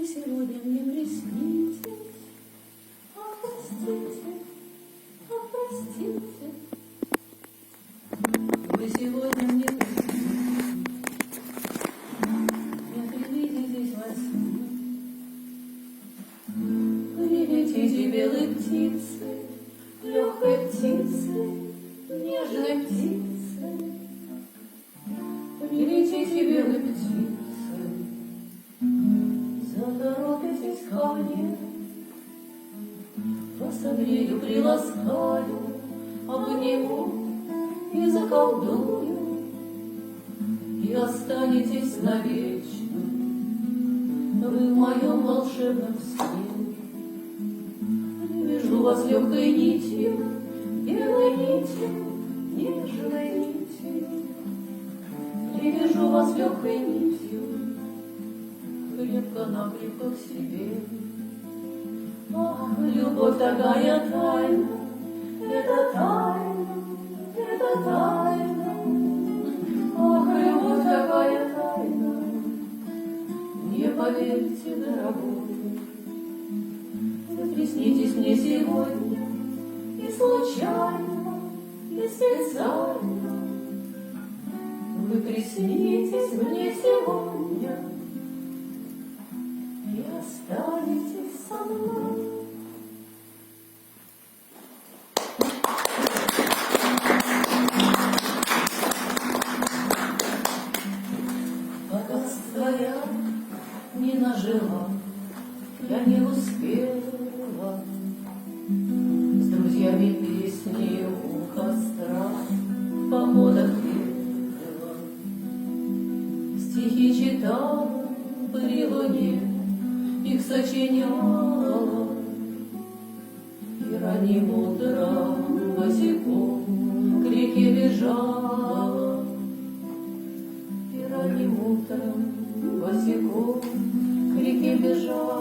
сегодня мне приснитесь, простите, простите. Вы сегодня мне приснитесь, не привидитесь во сне. Прилетите белой птицей, легкой птицей, нежной птицей. Прилетите белой птицей, заторопитесь ко мне. Вас согрею, приласкаю, обниму и заколдую, и останетесь навечно вы в моем волшебном сне. Вяжу вас легкой нитью, белой нитью, нежной нитью. Привяжу вас легкой нитью, крепко-накрепко к себе. Ах, любовь такая тайна, это тайна, это тайна. Ах, любовь такая тайна, не поверьте, дорогой. Вы приснитесь мне сегодня, и случайно, и специально. Вы приснитесь мне сегодня и останетесь со мной. Богатства я не нажила, я не успела с друзьями песни у костра в походах пела, стихи читала при луне, их сочиняла, и ранним утром босиком к реке бежала, и ранним утром босиком к реке бежала.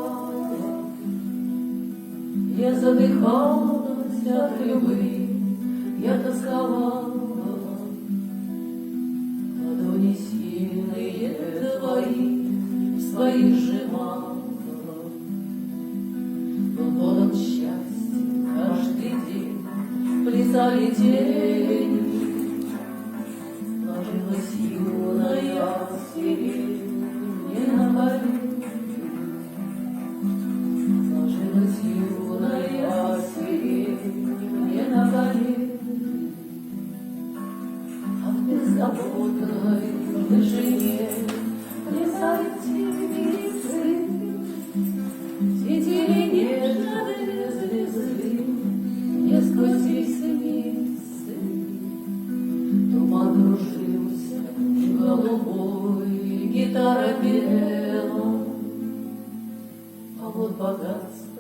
Я задыхалась от любви, я тосковала, ладони сильные твои в своих сжимала. Был полон счастья каждый день, плясали тени, ложилась юная сирень мне на колени. Ложилась юная сирень мне на колени. А в беззаботной вышине плясали птицы, светили нежные звезды мне сквозь ресницы. Туман кружился голубой, гитара пела, а вот богатство